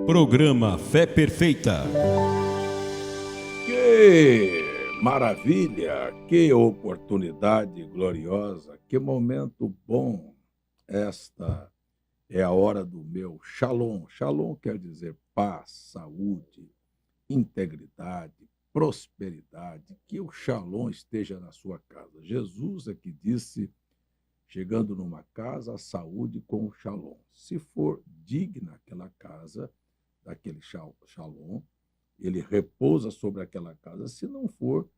Programa Fé Perfeita. Que maravilha, que oportunidade gloriosa, que momento bom. Esta é a hora do meu shalom. Shalom quer dizer paz, saúde, integridade, prosperidade. Que o shalom esteja na sua casa. Jesus é que disse, chegando numa casa, a saúde com o shalom. Se for digna aquela casa, daquele shalom, ele repousa sobre aquela casa. Se não for,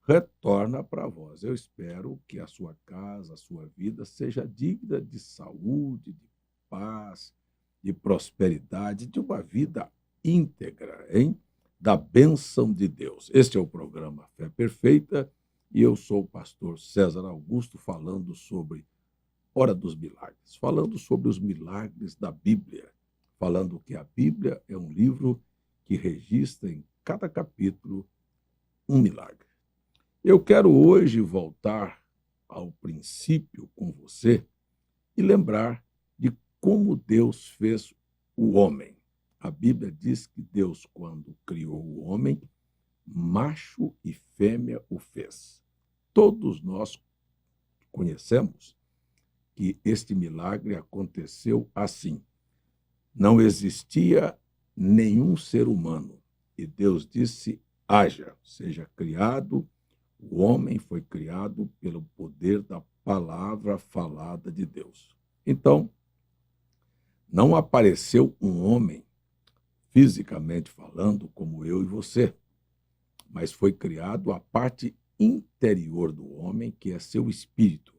retorna para vós. Eu espero que a sua casa, a sua vida seja digna de saúde, de paz, de prosperidade, de uma vida íntegra, hein? Da bênção de Deus. Este é o programa Fé Perfeita e eu sou o pastor César Augusto falando sobre Hora dos Milagres, falando sobre os milagres da Bíblia, falando que a Bíblia é um livro que registra em cada capítulo um milagre. Eu quero hoje voltar ao princípio com você e lembrar de como Deus fez o homem. A Bíblia diz que Deus, quando criou o homem, macho e fêmea o fez. Todos nós conhecemos que este milagre aconteceu assim. Não existia nenhum ser humano. E Deus disse, haja, seja criado. O homem foi criado pelo poder da palavra falada de Deus. Então, não apareceu um homem, fisicamente falando, como eu e você, mas foi criado a parte interior do homem, que é seu espírito.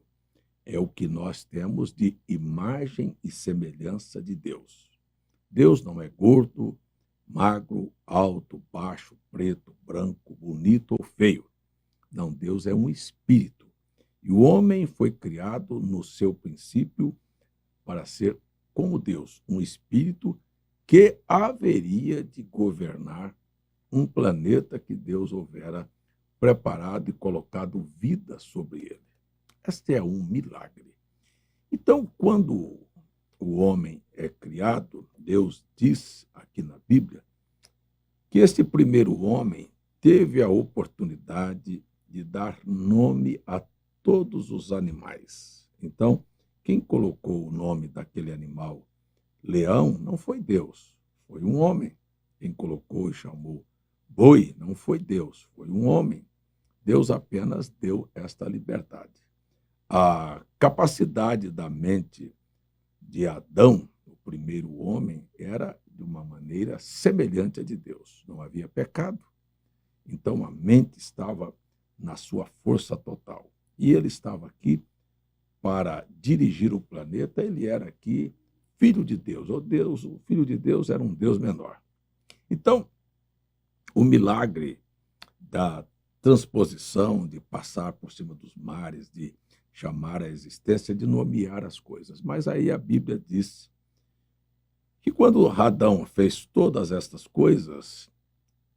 É o que nós temos de imagem e semelhança de Deus. Deus não é gordo, magro, alto, baixo, preto, branco, bonito ou feio. Não, Deus é um espírito. E o homem foi criado no seu princípio para ser como Deus, um espírito que haveria de governar um planeta que Deus houvera preparado e colocado vida sobre ele. Este é um milagre. Então, quando o homem é criado, Deus diz aqui na Bíblia que este primeiro homem teve a oportunidade de dar nome a todos os animais. Então, quem colocou o nome daquele animal leão não foi Deus, foi um homem. Quem colocou e chamou boi não foi Deus, foi um homem. Deus apenas deu esta liberdade. A capacidade da mente de Adão, o primeiro homem, era de uma maneira semelhante à de Deus. Não havia pecado. Então a mente estava na sua força total. E ele estava aqui para dirigir o planeta, ele era aqui filho de Deus. O filho de Deus era um Deus menor. Então, o milagre da transposição, de passar por cima dos mares, de chamar a existência, de nomear as coisas. Mas aí a Bíblia diz que quando Adão fez todas estas coisas,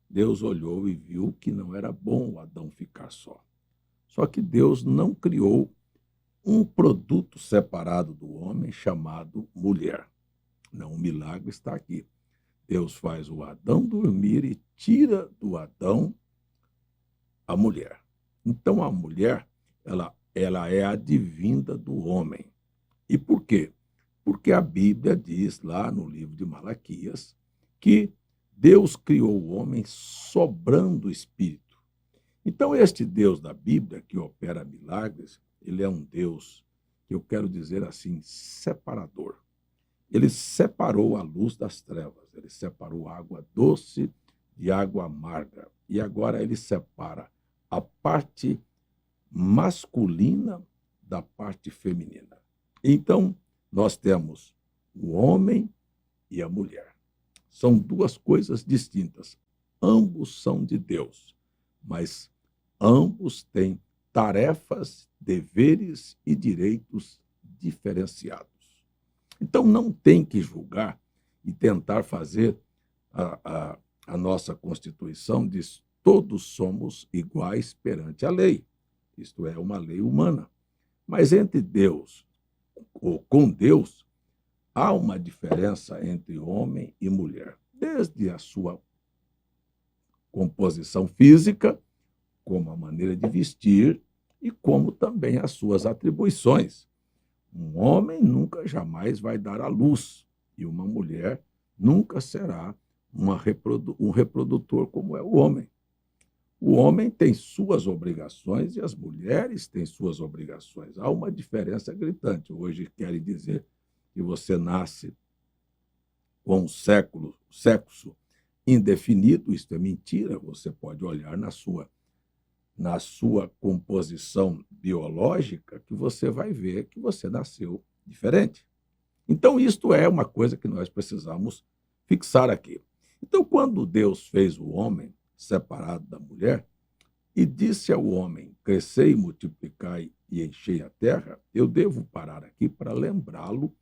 Deus olhou e viu que não era bom Adão ficar só. Só que Deus não criou um produto separado do homem chamado mulher. Não, o milagre está aqui. Deus faz o Adão dormir e tira do Adão a mulher. Então a mulher, ela é advinda do homem. E por quê? Porque a Bíblia diz lá no livro de Malaquias que Deus criou o homem sobrando espírito. Então este Deus da Bíblia que opera milagres, ele é um Deus que eu quero dizer assim, separador. Ele separou a luz das trevas, ele separou a água doce de água amarga. E agora ele separa a parte masculina da parte feminina. Então, nós temos o homem e a mulher. São duas coisas distintas. Ambos são de Deus, mas ambos têm tarefas, deveres e direitos diferenciados. Então, não tem que julgar e tentar fazer a nossa Constituição diz todos somos iguais perante a lei. Isto é uma lei humana. Mas entre Deus, ou com Deus, há uma diferença entre homem e mulher. desde a sua composição física, como a maneira de vestir e como também as suas atribuições. Um homem nunca jamais vai dar à luz e uma mulher nunca será um reprodutor como é o homem. O homem tem suas obrigações e as mulheres têm suas obrigações. Há uma diferença gritante. Hoje querem dizer que você nasce com um sexo indefinido. Isso é mentira. Você pode olhar na sua composição biológica que você vai ver que você nasceu diferente. Então, isto é uma coisa que nós precisamos fixar aqui. Então, quando Deus fez o homem separado da mulher e disse ao homem, crescei, multiplicai e enchei a terra, eu devo parar aqui para lembrá-lo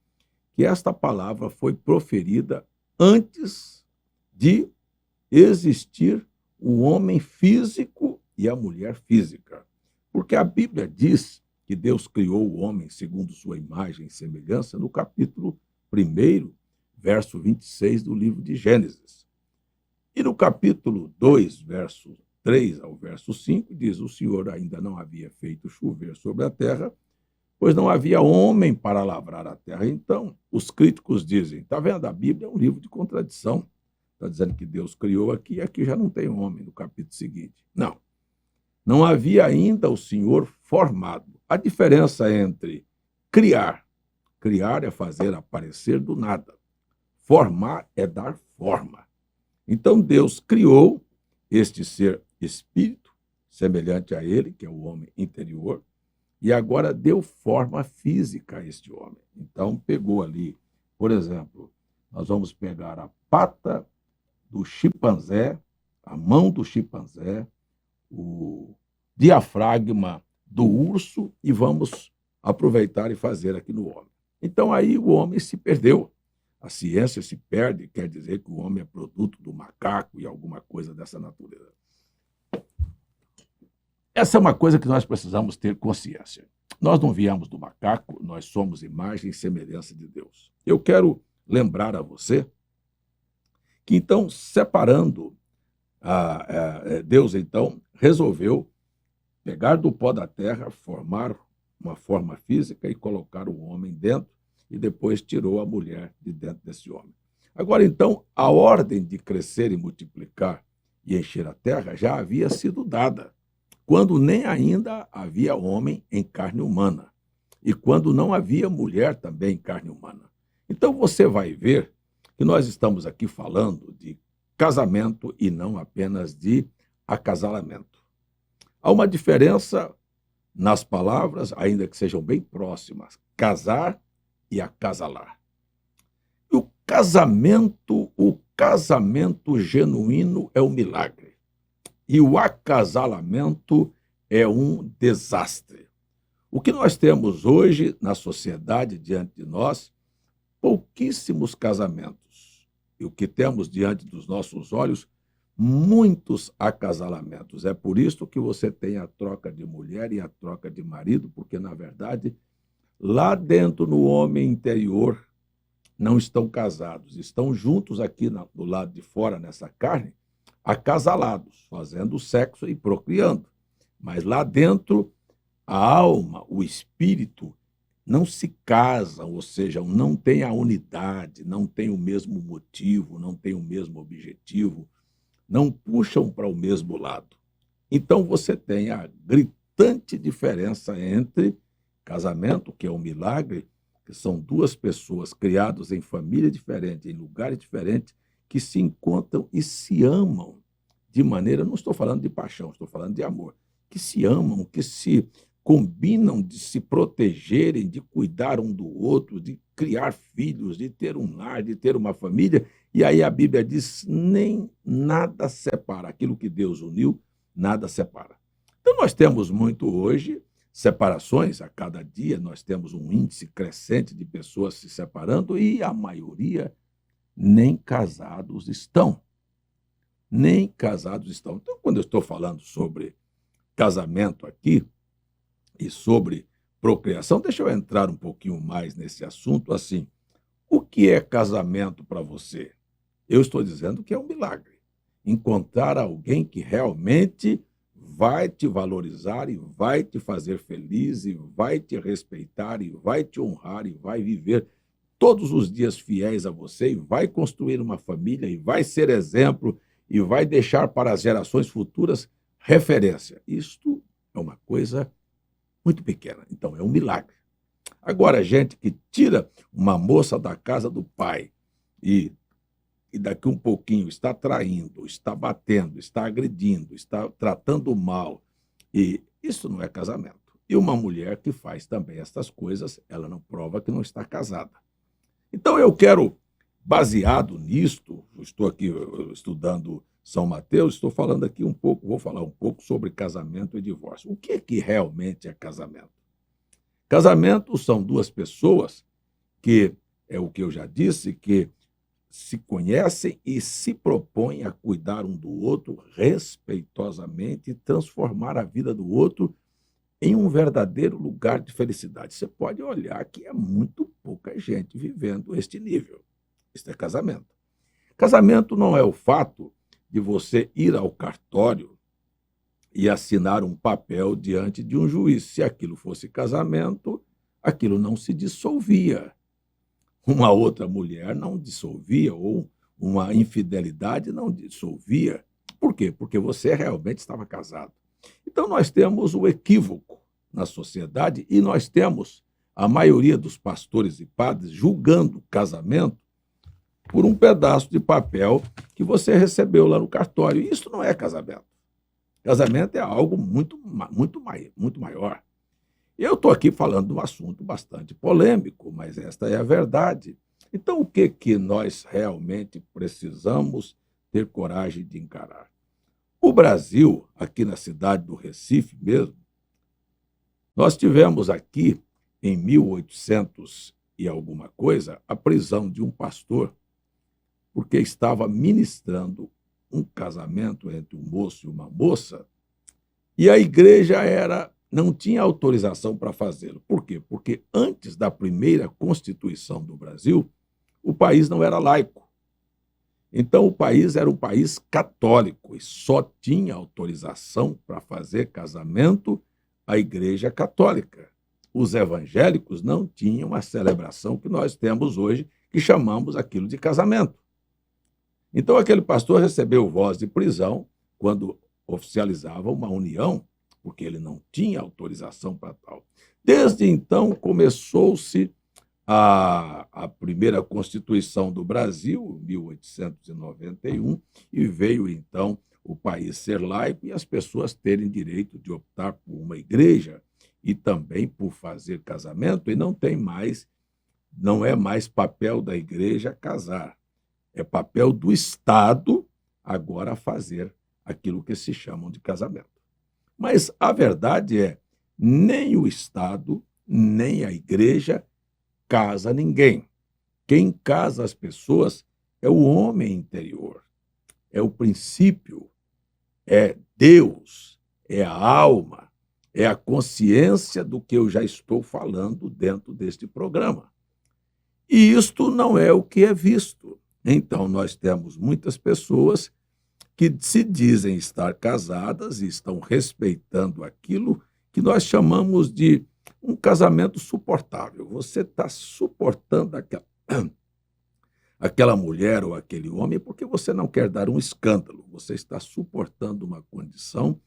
que esta palavra foi proferida antes de existir o homem físico e a mulher física. Porque a Bíblia diz que Deus criou o homem segundo sua imagem e semelhança no capítulo 1, verso 26 do livro de Gênesis. E no capítulo 2, verso 3 ao verso 5, diz: o Senhor ainda não havia feito chover sobre a terra, pois não havia homem para lavrar a terra. Então, os críticos dizem, está vendo, a Bíblia é um livro de contradição. Está dizendo que Deus criou aqui e aqui já não tem homem, no capítulo seguinte. Não havia ainda o Senhor formado. A diferença entre criar é fazer aparecer do nada. Formar é dar forma. Então Deus criou este ser espírito, semelhante a ele, que é o homem interior, e agora deu forma física a este homem. Então pegou ali, por exemplo, nós vamos pegar a pata do chimpanzé, a mão do chimpanzé, o diafragma do urso e vamos aproveitar e fazer aqui no homem. Então aí o homem se perdeu. A ciência se perde, quer dizer que o homem é produto do macaco e alguma coisa dessa natureza. Essa é uma coisa que nós precisamos ter consciência. Nós não viemos do macaco, nós somos imagem e semelhança de Deus. Eu quero lembrar a você que, então, separando, Deus, então, resolveu pegar do pó da terra, formar uma forma física e colocar o homem dentro, e depois tirou a mulher de dentro desse homem. Agora, então, a ordem de crescer e multiplicar e encher a terra já havia sido dada, quando nem ainda havia homem em carne humana, e quando não havia mulher também em carne humana. Então, você vai ver que nós estamos aqui falando de casamento e não apenas de acasalamento. Há uma diferença nas palavras, ainda que sejam bem próximas, casar e acasalar. O casamento genuíno é um milagre. E o acasalamento é um desastre. O que nós temos hoje na sociedade diante de nós, pouquíssimos casamentos. E o que temos diante dos nossos olhos, muitos acasalamentos. É por isso que você tem a troca de mulher e a troca de marido, porque, na verdade, lá dentro no homem interior não estão casados, estão juntos aqui do lado de fora, nessa carne, acasalados, fazendo sexo e procriando. Mas lá dentro, a alma, o espírito, não se casam, ou seja, não tem a unidade, não tem o mesmo motivo, não tem o mesmo objetivo, não puxam para o mesmo lado. Então você tem a gritante diferença entre casamento, que é um milagre, que são duas pessoas criadas em família diferente, em lugares diferentes, que se encontram e se amam de maneira, não estou falando de paixão, estou falando de amor, que se amam, que se combinam de se protegerem, de cuidar um do outro, de criar filhos, de ter um lar, de ter uma família. E aí a Bíblia diz, nem nada separa. Aquilo que Deus uniu, nada separa. Então nós temos muito hoje separações, a cada dia nós temos um índice crescente de pessoas se separando e a maioria nem casados estão. Nem casados estão. Então, quando eu estou falando sobre casamento aqui e sobre procriação, deixa eu entrar um pouquinho mais nesse assunto. Assim, o que é casamento para você? Eu estou dizendo que é um milagre. Encontrar alguém que realmente vai te valorizar e vai te fazer feliz e vai te respeitar e vai te honrar e vai viver todos os dias fiéis a você e vai construir uma família e vai ser exemplo e vai deixar para as gerações futuras referência. Isto é uma coisa muito pequena. Então, é um milagre. Agora, gente que tira uma moça da casa do pai e, e daqui um pouquinho está traindo, está batendo, está agredindo, está tratando mal, e isso não é casamento. E uma mulher que faz também essas coisas, ela não prova que não está casada. Então, eu quero, baseado nisto, estou aqui estudando São Mateus, estou falando aqui um pouco, vou falar um pouco sobre casamento e divórcio. O que realmente é casamento? Casamento são duas pessoas que, é o que eu já disse, que se conhecem e se propõem a cuidar um do outro respeitosamente e transformar a vida do outro em um verdadeiro lugar de felicidade. Você pode olhar que é muito pouca gente vivendo este nível. Isso é casamento. Casamento não é o fato de você ir ao cartório e assinar um papel diante de um juiz. Se aquilo fosse casamento, aquilo não se dissolvia. Uma outra mulher não dissolvia, ou uma infidelidade não dissolvia. Por quê? Porque você realmente estava casado. Então, nós temos o equívoco na sociedade e nós temos a maioria dos pastores e padres julgando o casamento por um pedaço de papel que você recebeu lá no cartório. E isso não é casamento. Casamento é algo muito maior. Eu estou aqui falando de um assunto bastante polêmico, mas esta é a verdade. Então, o que nós realmente precisamos ter coragem de encarar? O Brasil, aqui na cidade do Recife mesmo, nós tivemos aqui, em 1800 e alguma coisa, a prisão de um pastor, porque estava ministrando um casamento entre um moço e uma moça, e a igreja não tinha autorização para fazê-lo. Por quê? Porque antes da primeira Constituição do Brasil, o país não era laico. Então, o país era um país católico e só tinha autorização para fazer casamento a Igreja Católica. Os evangélicos não tinham a celebração que nós temos hoje, que chamamos aquilo de casamento. Então, aquele pastor recebeu voz de prisão quando oficializava uma união, porque ele não tinha autorização para tal. Desde então, começou-se a primeira Constituição do Brasil, 1891, e veio, então, o país ser laico e as pessoas terem direito de optar por uma igreja e também por fazer casamento, e não é mais papel da igreja casar, é papel do Estado agora fazer aquilo que se chamam de casamento. Mas a verdade é, nem o Estado, nem a igreja casa ninguém. Quem casa as pessoas é o homem interior, é o princípio, é Deus, é a alma, é a consciência do que eu já estou falando dentro deste programa. E isto não é o que é visto. Então, nós temos muitas pessoas que se dizem estar casadas e estão respeitando aquilo que nós chamamos de um casamento suportável. Você está suportando aquela mulher ou aquele homem porque você não quer dar um escândalo. Você está suportando uma condição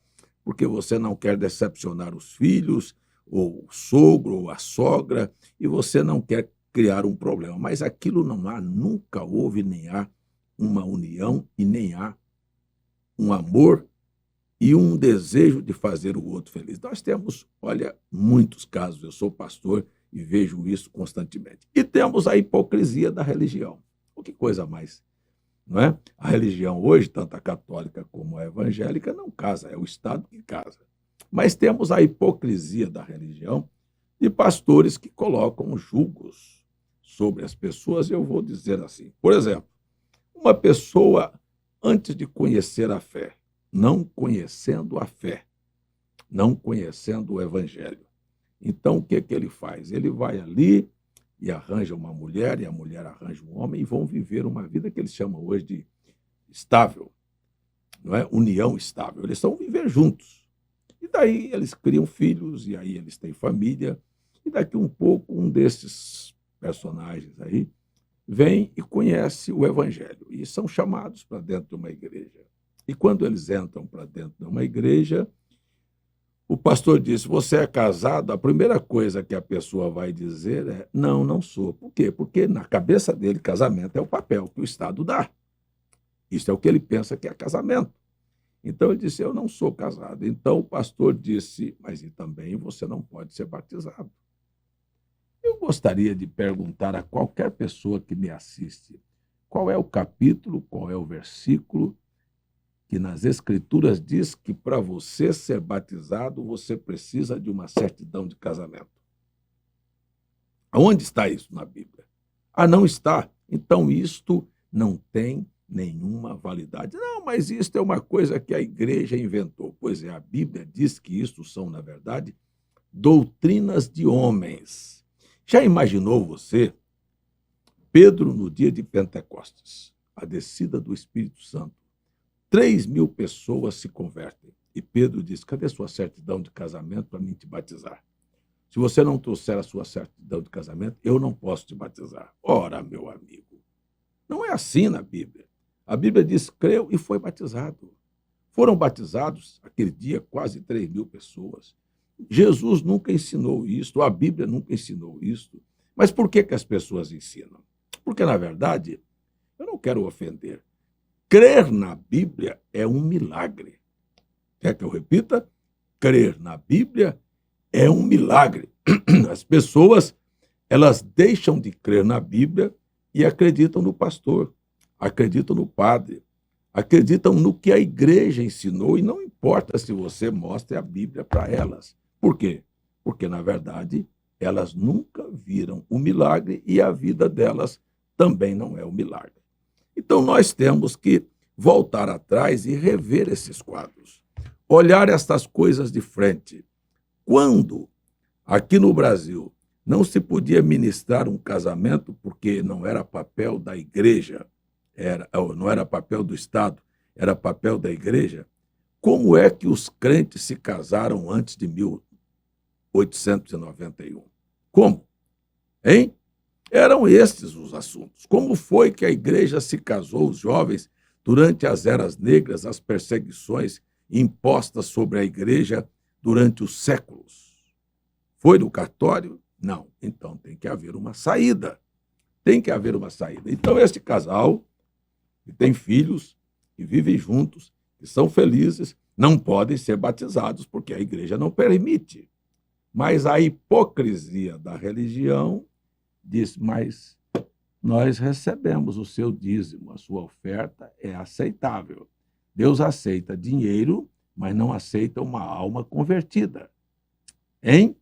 porque você não quer decepcionar os filhos, ou o sogro, ou a sogra, e você não quer criar um problema. Mas aquilo nunca houve, nem há uma união e nem há um amor e um desejo de fazer o outro feliz. Nós temos, olha, muitos casos, eu sou pastor e vejo isso constantemente. E temos a hipocrisia da religião. Que coisa mais, não é? A religião hoje, tanto a católica como a evangélica, não casa, é o Estado que casa. Mas temos a hipocrisia da religião de pastores que colocam julgos sobre as pessoas, eu vou dizer assim. Por exemplo, uma pessoa, antes de conhecer a fé, não conhecendo a fé, não conhecendo o evangelho. Então, o que ele faz? Ele vai ali e arranja uma mulher, e a mulher arranja um homem, e vão viver uma vida que eles chamam hoje de estável, não é? União estável. Eles vão viver juntos. E daí eles criam filhos, e aí eles têm família, e daqui um pouco um desses personagens aí vem e conhece o Evangelho, e são chamados para dentro de uma igreja. E quando eles entram para dentro de uma igreja, o pastor disse: você é casado? A primeira coisa que a pessoa vai dizer é: não, não sou. Por quê? Porque na cabeça dele, casamento é o papel que o Estado dá. Isso é o que ele pensa que é casamento. Então ele disse: eu não sou casado. Então o pastor disse: mas e também você não pode ser batizado. Eu gostaria de perguntar a qualquer pessoa que me assiste qual é o capítulo, qual é o versículo que nas Escrituras diz que para você ser batizado, você precisa de uma certidão de casamento. Aonde está isso na Bíblia? Ah, não está. Então isto não tem nenhuma validade. Não, mas isto é uma coisa que a igreja inventou. Pois é, a Bíblia diz que isto são, na verdade, doutrinas de homens. Já imaginou você, Pedro, no dia de Pentecostes, a descida do Espírito Santo, 3.000 pessoas se convertem. E Pedro diz: cadê sua certidão de casamento para mim te batizar? Se você não trouxer a sua certidão de casamento, eu não posso te batizar. Ora, meu amigo, não é assim na Bíblia. A Bíblia diz: creu e foi batizado. Foram batizados, aquele dia, quase 3.000 pessoas. Jesus nunca ensinou isso, a Bíblia nunca ensinou isso. Mas por que as pessoas ensinam? Porque, na verdade, eu não quero ofender. Crer na Bíblia é um milagre. Quer que eu repita? Crer na Bíblia é um milagre. As pessoas, elas deixam de crer na Bíblia e acreditam no pastor, acreditam no padre, acreditam no que a igreja ensinou, e não importa se você mostre a Bíblia para elas. Por quê? Porque, na verdade, elas nunca viram o milagre e a vida delas também não é o milagre. Então, nós temos que voltar atrás e rever esses quadros, olhar estas coisas de frente. Quando, aqui no Brasil, não se podia ministrar um casamento porque não era papel da igreja, não era papel do Estado, era papel da igreja, como é que os crentes se casaram antes de 1891? Como? Hein? Eram estes os assuntos. Como foi que a igreja se casou, os jovens, durante as eras negras, as perseguições impostas sobre a igreja durante os séculos? Foi no cartório? Não. Então tem que haver uma saída. Tem que haver uma saída. Então este casal, que tem filhos, que vivem juntos, que são felizes, não podem ser batizados porque a igreja não permite. Mas a hipocrisia da religião diz: mas nós recebemos o seu dízimo, a sua oferta é aceitável. Deus aceita dinheiro, mas não aceita uma alma convertida. Hein?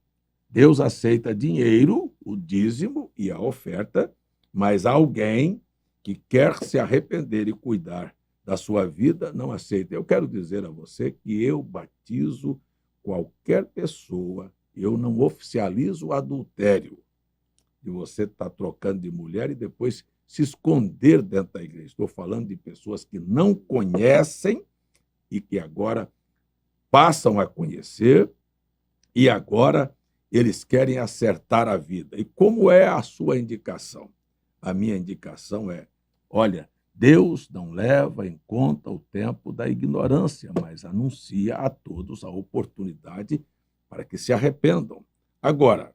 Deus aceita dinheiro, o dízimo e a oferta, mas alguém que quer se arrepender e cuidar da sua vida não aceita. Eu quero dizer a você que eu batizo qualquer pessoa, eu não oficializo o adultério de você estar trocando de mulher e depois se esconder dentro da igreja. Estou falando de pessoas que não conhecem e que agora passam a conhecer, e agora eles querem acertar a vida. E como é a sua indicação? A minha indicação é: olha, Deus não leva em conta o tempo da ignorância, mas anuncia a todos a oportunidade para que se arrependam. Agora,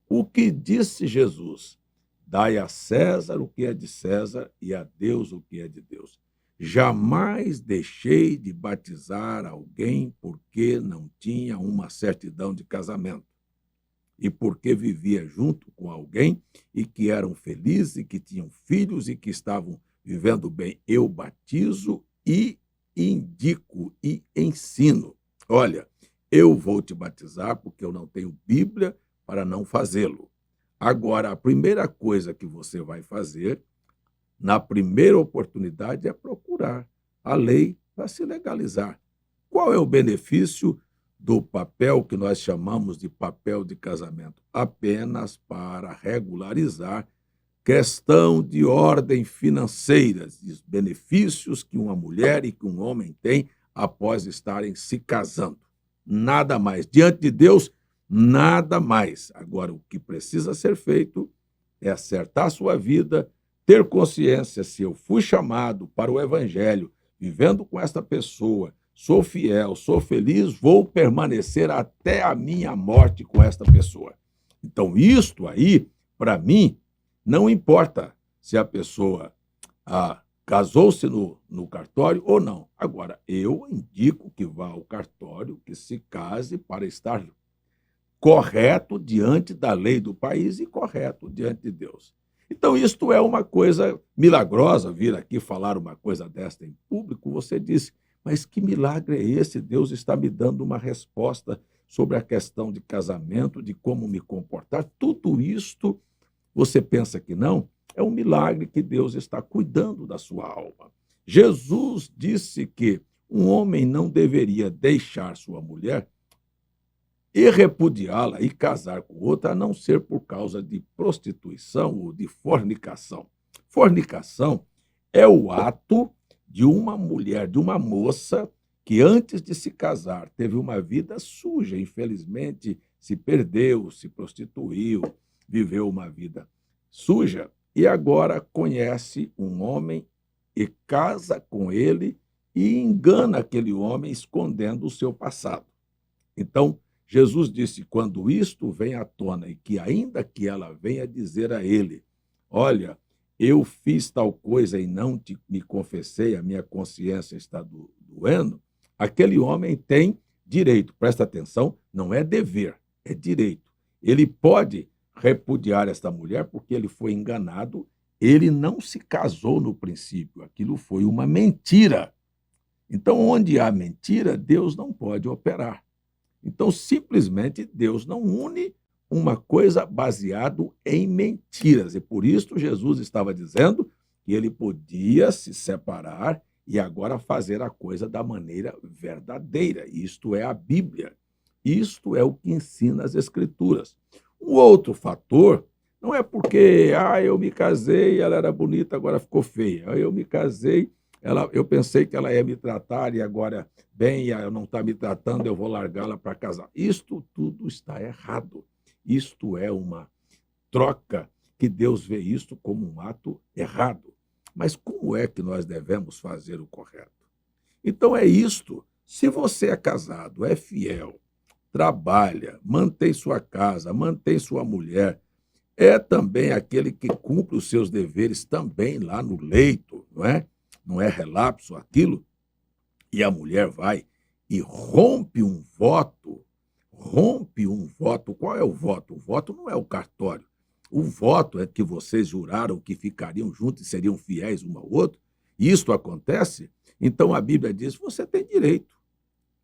o que disse Jesus? Dai a César o que é de César e a Deus o que é de Deus. Jamais deixei de batizar alguém porque não tinha uma certidão de casamento e porque vivia junto com alguém e que eram felizes e que tinham filhos e que estavam vivendo bem. Eu batizo e indico e ensino. Olha, eu vou te batizar porque eu não tenho Bíblia para não fazê-lo. Agora, a primeira coisa que você vai fazer, na primeira oportunidade, é procurar a lei para se legalizar. Qual é o benefício do papel que nós chamamos de papel de casamento, apenas para regularizar questão de ordem financeira, dos benefícios que uma mulher e que um homem têm após estarem se casando. Nada mais. Diante de Deus, nada mais. Agora, o que precisa ser feito é acertar a sua vida, ter consciência se eu fui chamado para o evangelho, vivendo com esta pessoa, sou fiel, sou feliz, vou permanecer até a minha morte com esta pessoa. Então, isto aí, para mim, não importa se a pessoa casou-se no cartório ou não. Agora, eu indico que vá ao cartório, que se case para estar correto diante da lei do país e correto diante de Deus. Então, isto é uma coisa milagrosa, vir aqui falar uma coisa desta em público. Você disse, mas que milagre é esse? Deus está me dando uma resposta sobre a questão de casamento, de como me comportar. Tudo isto, você pensa que não? É um milagre que Deus está cuidando da sua alma. Jesus disse que um homem não deveria deixar sua mulher e repudiá-la e casar com outra, a não ser por causa de prostituição ou de fornicação. Fornicação é o ato de uma mulher, de uma moça, que antes de se casar teve uma vida suja, infelizmente se perdeu, se prostituiu, viveu uma vida suja e agora conhece um homem e casa com ele e engana aquele homem escondendo o seu passado. Então, Jesus disse, quando isto vem à tona e que ainda que ela venha dizer a ele, olha, eu fiz tal coisa e não me confessei, a minha consciência está doendo, aquele homem tem direito, presta atenção, não é dever, é direito. Ele pode repudiar esta mulher porque ele foi enganado, ele não se casou no princípio, aquilo foi uma mentira. Então, onde há mentira, Deus não pode operar. Então, simplesmente, Deus não une uma coisa baseado em mentiras. E por isso Jesus estava dizendo que ele podia se separar e agora fazer a coisa da maneira verdadeira. Isto é a Bíblia. Isto é o que ensina as Escrituras. Um outro fator não é porque eu me casei, ela era bonita, agora ficou feia. Eu me casei, eu pensei que ela ia me tratar e agora, bem, ela não está me tratando, eu vou largá-la para casar. Isto tudo está errado. Isto é uma troca que Deus vê isto como um ato errado. Mas como é que nós devemos fazer o correto? Então é isto. Se você é casado, é fiel, trabalha, mantém sua casa, mantém sua mulher, é também aquele que cumpre os seus deveres também lá no leito, não é? Não é relapso aquilo. E a mulher vai e rompe um voto. Rompe um voto. Qual é o voto? O voto não é o cartório. O voto é que vocês juraram que ficariam juntos e seriam fiéis um ao outro. E isto acontece, então a Bíblia diz, você tem direito.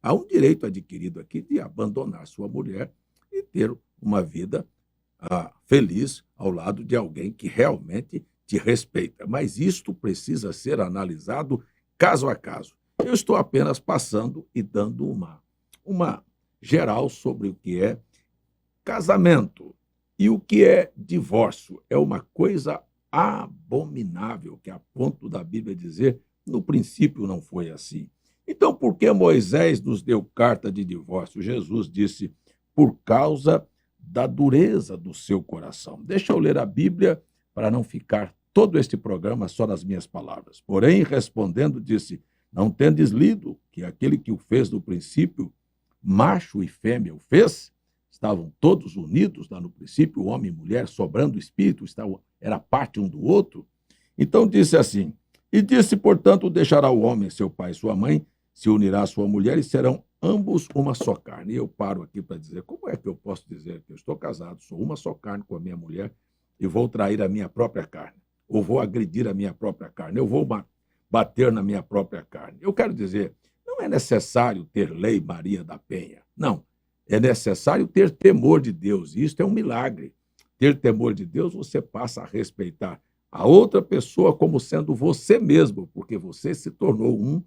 Há um direito adquirido aqui de abandonar sua mulher e ter uma vida feliz ao lado de alguém que realmente te respeita. Mas isto precisa ser analisado caso a caso. Eu estou apenas passando e dando uma geral sobre o que é casamento e o que é divórcio. É uma coisa abominável, que a ponto da Bíblia dizer, no princípio não foi assim. Então, por que Moisés nos deu carta de divórcio? Jesus disse, por causa da dureza do seu coração. Deixa eu ler a Bíblia para não ficar todo este programa só nas minhas palavras. Porém, respondendo, disse, não tendes lido que aquele que o fez no princípio, macho e fêmea o fez? Estavam todos unidos lá no princípio, homem e mulher, sobrando o espírito, era parte um do outro. Então disse assim, e disse, portanto, deixará o homem seu pai e sua mãe, se unirá à sua mulher e serão ambos uma só carne. E eu paro aqui para dizer, como é que eu posso dizer que eu estou casado, sou uma só carne com a minha mulher e vou trair a minha própria carne? Ou vou agredir a minha própria carne? Eu vou bater na minha própria carne? Eu quero dizer, não é necessário ter lei Maria da Penha. Não, é necessário ter temor de Deus. E isto é um milagre. Ter temor de Deus, você passa a respeitar a outra pessoa como sendo você mesmo, porque você se tornou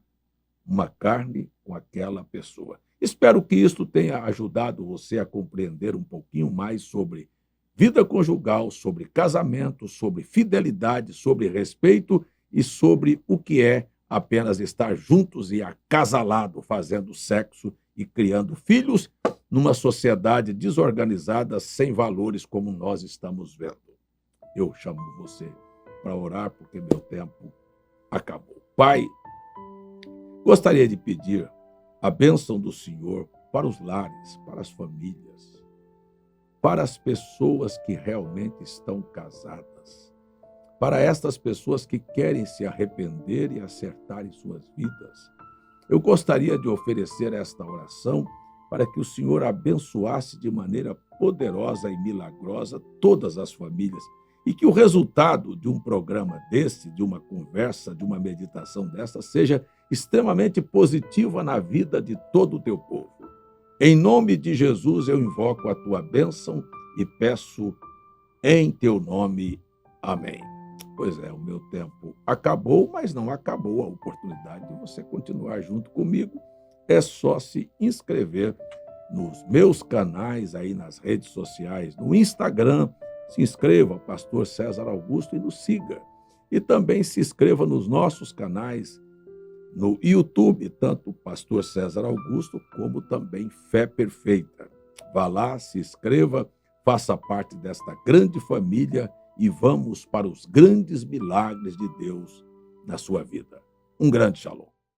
uma carne com aquela pessoa. Espero que isto tenha ajudado você a compreender um pouquinho mais sobre vida conjugal, sobre casamento, sobre fidelidade, sobre respeito e sobre o que é apenas estar juntos e acasalado, fazendo sexo e criando filhos numa sociedade desorganizada, sem valores como nós estamos vendo. Eu chamo você para orar porque meu tempo acabou. Pai, gostaria de pedir a bênção do Senhor para os lares, para as famílias, para as pessoas que realmente estão casadas, para estas pessoas que querem se arrepender e acertar em suas vidas. Eu gostaria de oferecer esta oração para que o Senhor abençoasse de maneira poderosa e milagrosa todas as famílias e que o resultado de um programa desse, de uma conversa, de uma meditação dessa, seja extremamente positiva na vida de todo o teu povo. Em nome de Jesus, eu invoco a tua bênção e peço em teu nome. Amém. Pois é, o meu tempo acabou, mas não acabou a oportunidade de você continuar junto comigo. É só se inscrever nos meus canais aí nas redes sociais, no Instagram. Se inscreva, Pastor César Augusto, e nos siga. E também se inscreva nos nossos canais no YouTube, tanto Pastor César Augusto, como também Fé Perfeita. Vá lá, se inscreva, faça parte desta grande família e vamos para os grandes milagres de Deus na sua vida. Um grande shalom.